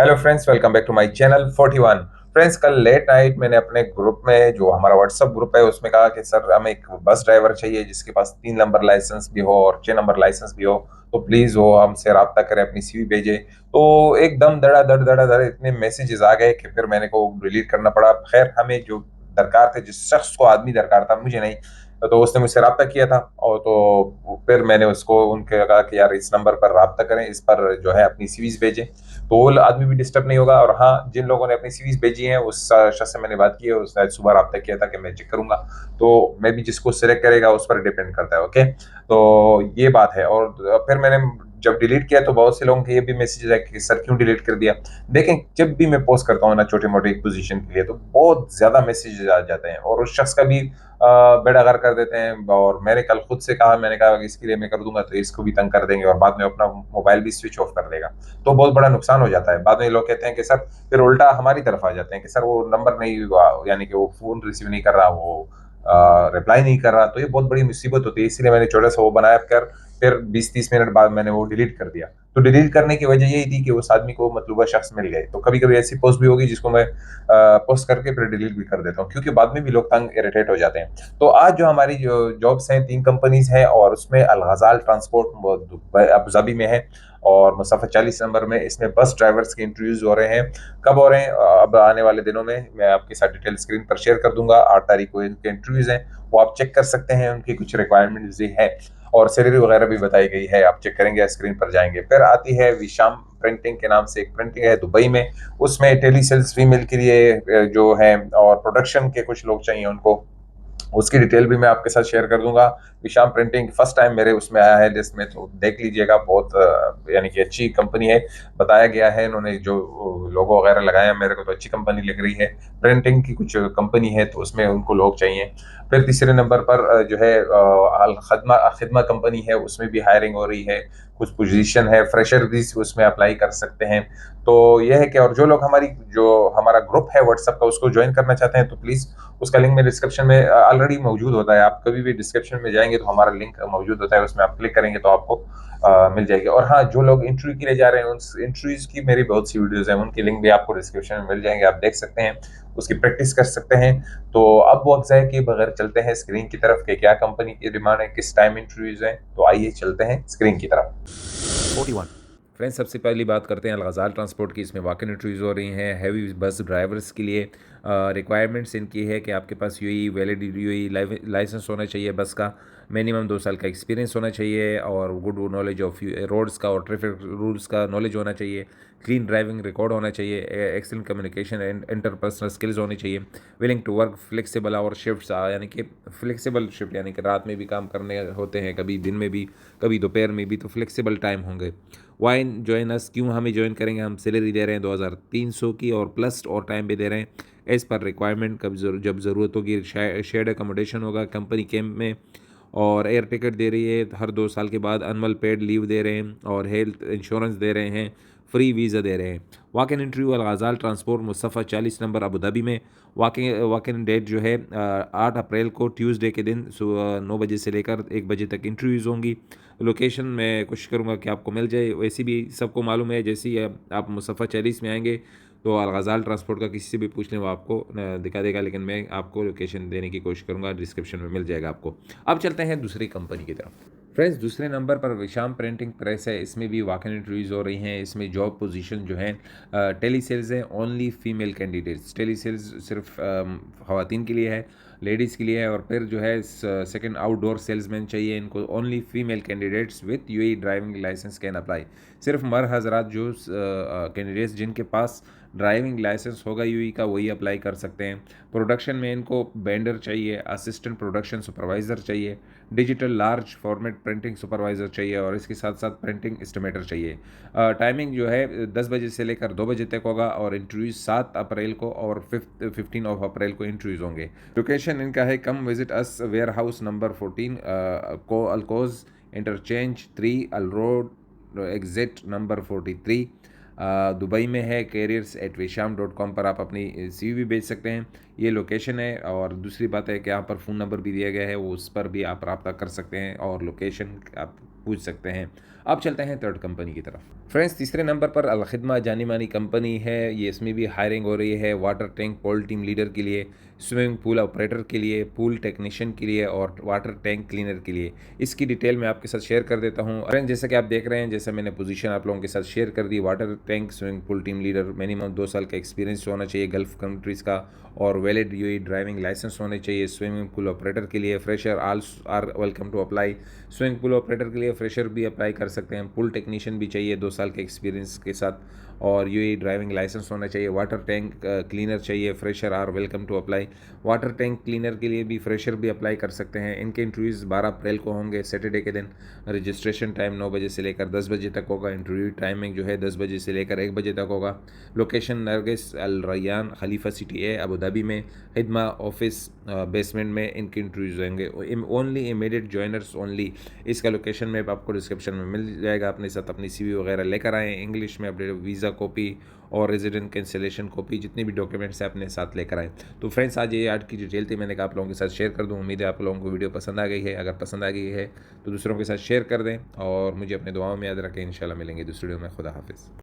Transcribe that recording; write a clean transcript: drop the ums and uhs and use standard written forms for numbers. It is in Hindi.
Hello friends, welcome back to my channel 41। Friends, कल लेट नाइट मैंने अपने ग्रुप में, जो हमारा व्हाट्सएप ग्रुप है, उसमें कहा कि सर हमें एक बस ड्राइवर चाहिए जिसके पास 3 नंबर लाइसेंस भी हो और 6 नंबर लाइसेंस भी हो। तो प्लीज वो हमसे राब्ता करे, अपनी सीवी भेजे। तो एकदम धड़ धड़ इतने मैसेजेस आ गए कि फिर मैंने को डिलीट करना पड़ा। खैर, हमें जो दरकार थे, जिस शख्स को आदमी दरकार था, मुझे नहीं, तो उसने मुझसे रब्ता किया था। और तो फिर मैंने उसको उनके कहा कि यार इस नंबर पर रब्ता करें, इस पर जो है अपनी सीवीज भेजें, तो वो आदमी भी डिस्टर्ब नहीं होगा। और हाँ, जिन लोगों ने अपनी सीरीज भेजी है उस शख्स से मैंने बात की है, उसने आज सुबह रब्ता किया था कि मैं चेक करूंगा। तो मैं भी जिसको सिलेक्ट करेगा उस पर डिपेंड करता है। ओके, तो ये बात है। और फिर मैंने जब डिलीट किया तो बहुत से लोगों के ये भी मैसेज है कि सर क्यों डिलीट कर दिया। देखें, जब भी मैं पोस्ट करता हूँ ना छोटी मोटी पोजीशन के लिए, तो बहुत ज्यादा मैसेज आ जाते हैं और उस शख्स का भी बेड़ागर कर देते हैं। और मैंने कल खुद से कहा, मैंने कहा कि इसके लिए मैं कर दूंगा तो इसको भी तंग कर देंगे और बाद में अपना मोबाइल भी स्विच ऑफ कर देगा। तो बहुत बड़ा नुकसान हो जाता है। बाद में लोग कहते हैं कि सर, फिर उल्टा हमारी तरफ आ जाते हैं कि सर वो नंबर नहीं हुआ, यानी कि वो फोन रिसीव नहीं कर रहा, वो रिप्लाई नहीं कर रहा। तो ये बहुत बड़ी मुसीबत होती है, इसलिए मैंने छोटा सा वो बनाया कर फिर 20-30 मिनट बाद मैंने वो डिलीट कर दिया। तो डिलीट करने की वजह यही थी कि उस आदमी को मतलूबा शख्स मिल गए। तो कभी कभी ऐसी पोस्ट भी होगी जिसको मैं पोस्ट करके फिर डिलीट भी कर देता हूँ, क्योंकि बाद में भी लोग तंग इरिटेट हो जाते हैं। तो आज जो हमारी जो जॉब्स हैं, 3 कंपनीज हैं और उसमें अल गजाल ट्रांसपोर्ट अबू धाबी में है और मुसफ़ा 40 नंबर में। इसमें बस ड्राइवर्स के इंटरव्यूज हो रहे हैं। कब हो रहे हैं? अब आने वाले दिनों में मैं आपके साथ डिटेल स्क्रीन पर शेयर कर दूंगा। 8 तारीख को इनके इंटरव्यूज हैं, वो आप चेक कर सकते हैं। उनकी कुछ रिक्वायरमेंट्स भी है और सैलरी वगैरह भी बताई गई है, आप चेक करेंगे, स्क्रीन पर जाएंगे। फिर आती है विशाम प्रिंटिंग के नाम से एक प्रिंटिंग है दुबई में। उसमें टेली सेल्स फीमेल के लिए जो है और प्रोडक्शन के कुछ लोग चाहिए उनको, उसकी डिटेल भी मैं आपके साथ शेयर कर दूंगा। विशाम प्रिंटिंग फर्स्ट टाइम मेरे उसमें आया है लिस्ट में, तो देख लीजिएगा। बहुत यानी कि अच्छी कंपनी है, बताया गया है। इन्होंने जो लोगो वगैरह लगाया, मेरे को तो अच्छी कंपनी लग रही है। प्रिंटिंग की कुछ कंपनी है तो उसमें उनको लोग चाहिए। फिर तीसरे नंबर पर जो है अल खदमा खिदमा कंपनी है, उसमें भी हायरिंग हो रही है। कुछ पोजीशन है, फ्रेशर भी उसमें अप्लाई कर सकते हैं। तो यह है कि और जो लोग जो हमारा ग्रुप है व्हाट्सएप का, उसको ज्वाइन करना चाहते हैं तो प्लीज, उसका लिंक मेरे डिस्क्रिप्शन में ऑलरेडी मौजूद होता है। आप कभी भी डिस्क्रिप्शन में जाएंगे तो हमारा लिंक मौजूद होता है, उसमें आप क्लिक करेंगे तो आपको मिल जाएगी। और हाँ, जो लोग इंटरव्यू के लिए जा रहे हैं, उन इंटरव्यूज की मेरी बहुत सी वीडियोस हैं, उनकी लिंक भी आपको डिस्क्रिप्शन में मिल जाएंगे, आप देख सकते हैं, उसकी प्रैक्टिस कर सकते हैं। तो अब वक्त है कि बगैर चलते हैं स्क्रीन की तरफ कि क्या कंपनी की डिमांड है, किस टाइम इंटरव्यूज हैं। तो आइए चलते हैं स्क्रीन की तरफ। 41। फ्रेंड्स, सबसे पहली बात करते हैं अलगज़ाल ट्रांसपोर्ट की। इसमें वॉक इन इंटरव्यूज़ हो रही हैं हैवी बस ड्राइवर्स के लिए। रिक्वायरमेंट्स इनकी है कि आपके पास यूई वैलिड यूई लाइसेंस होना चाहिए बस का, मिनिमम 2 साल का एक्सपीरियंस होना चाहिए और गुड नॉलेज ऑफ रोड्स का और ट्रैफिक रूल्स का नॉलेज होना चाहिए। क्लीन ड्राइविंग रिकॉर्ड होना चाहिए। Excellent communication and interpersonal skills होनी चाहिए। Willing to work flexible hour shifts, यानी कि फ्लेक्सिबल शिफ्ट, यानी कि रात में भी काम करने होते हैं, कभी दिन में भी, कभी दोपहर में भी, तो फ्लेक्सिबल टाइम होंगे। वाइन ज्वाइन अस, क्यों हमें ज्वाइन करेंगे? हम सैलरी दे रहे हैं 2300 की और प्लस और टाइम भी दे रहे हैं एज़ पर रिक्वायरमेंट। कब जब ज़रूरत होगी शेयर्ड अकोमोडेशन होगा कंपनी कैंप में, और एयर टिकट दे रही है हर 2 साल के बाद, एनुअल पेड लीव दे रहे हैं और हेल्थ इंश्योरेंस दे रहे हैं, फ्री वीज़ा दे रहे हैं। वाक इन इंटरव्यू अल गजाल transport Mustafa 40 number Abu Dhabi में। वाक इन डेट जो है 8 अप्रैल को ट्यूसडे के दिन सुबह 9 बजे से लेकर 1 बजे तक इंटरव्यूज़ होंगी। लोकेशन मैं कोशिश करूँगा कि आपको मिल जाए। वैसे भी सबको मालूम है, जैसे ही आप मुस्तफ़ा 40 में आएंगे तो अल गजाल ट्रांसपोर्ट का किसी से भी पूछ लें, वो आपको दिखा देगा, लेकिन मैं आपको लोकेशन देने की कोशिश करूँगा, डिस्क्रिप्शन में मिल जाएगा आपको। अब चलते हैं दूसरी कंपनी की तरफ। फ्रेंड्स, दूसरे नंबर पर विशाम प्रिंटिंग प्रेस है। इसमें भी वॉक इन इंटरव्यूज़ हो रही हैं। इसमें जॉब पोजीशन जो है टेली सेल्स है, only female candidates. Tele sales सिर्फ ख़वातीन के लिए है, लेडीज़ के लिए है। और फिर जो है सेकंड आउटडोर सेल्समैन चाहिए इनको, only female candidates with UAE driving licence can apply. सिर्फ मर हजरात जो कैंडिडेट्स जिनके पास ड्राइविंग लाइसेंस होगा यूई का, वही अप्लाई कर सकते हैं। प्रोडक्शन में इनको बेंडर चाहिए, असिस्टेंट प्रोडक्शन सुपरवाइज़र चाहिए, digital large format printing supervisor चाहिए और इसके साथ साथ प्रिंटिंग एस्टिमेटर चाहिए। टाइमिंग जो है 10 बजे से लेकर 2 बजे तक होगा और इंटरव्यूज़ 7 अप्रैल को और 15 अप्रैल को इंटरव्यूज़ होंगे। लोकेशन इनका है कम विजिट अस वेयर हाउस नंबर 14 को अल्कोज इंटरचेंज 3 अल रोड एग्जिट नंबर 43 दुबई में है। careers@visham.com पर आप अपनी CV भी भेज सकते हैं। ये लोकेशन है। और दूसरी बात है कि यहाँ पर फ़ोन नंबर भी दिया गया है, वो उस पर भी आप रब्ता कर सकते हैं और लोकेशन आप पूछ सकते हैं। अब चलते हैं थर्ड कंपनी की तरफ। फ्रेंड्स, तीसरे नंबर पर अल खिदमा जानी मानी कंपनी है। ये इसमें भी हायरिंग हो रही है वाटर टैंक पोल टीम लीडर के लिए, स्विमिंग पूल ऑपरेटर के लिए, पूल टेक्नीशियन के लिए और वाटर टैंक क्लीनर के लिए। इसकी डिटेल मैं आपके साथ शेयर कर देता हूँ। फ्रेंड्स, जैसा कि आप देख रहे हैं, जैसे मैंने पोजीशन आप लोगों के साथ शेयर कर दी, water tank swimming pool team leader, minimum 2 साल का एक्सपीरियंस होना चाहिए गल्फ कंट्रीज़ का और वैलिड यूएई ड्राइविंग लाइसेंस होने चाहिए। स्विमिंग पूल ऑपरेटर के लिए fresher all are welcome to apply. Swimming pool operator के लिए फ्रेशर भी अप्लाई कर सकते हैं। पूल टेक्नीशियन भी चाहिए 2 साल के एक्सपीरियंस के साथ और यूएई ड्राइविंग लाइसेंस होना चाहिए। वाटर टैंक क्लीनर चाहिए, fresher are welcome to apply. Water tank cleaner के लिए भी फ्रेशर भी अप्लाई कर सकते हैं। इनके इंटरव्यूज़ 12 अप्रैल को होंगे, सैटरडे के दिन। रजिस्ट्रेशन टाइम 9 बजे से लेकर 10 बजे तक होगा। इंटरव्यू टाइमिंग जो है 10 बजे से लेकर 1 बजे तक होगा। लोकेशन नरगिस अल रैयान खलीफा सिटी ए अबू धाबी में, खिदमा ऑफिस बेसमेंट में इनके इंटरव्यूज़ होंगे। Only immediate joiners only. इसका लोकेशन में आपको डिस्क्रिप्शन में मिल जाएगा। अपने साथ अपनी सीवी वगैरह लेकर आएँ, इंग्लिश में अपडेट वीज़ा कॉपी और रेजिडेंट कैंसिलेशन कॉपी, जितने भी डॉक्यूमेंट्स हैं अपने साथ लेकर आएँ। तो फ्रेंड्स, आज ये आज की डिटेल थी, मैंने कहा आप लोगों के साथ शेयर कर दूँ। उम्मीद है आप लोगों को वीडियो पसंद आ गई है। अगर पसंद आ गई है तो दूसरों के साथ शेयर कर दें और मुझे अपने दुआओं में याद रखें। इंशाल्लाह मिलेंगे दूसरी वीडियो में। खुदा हाफिज़।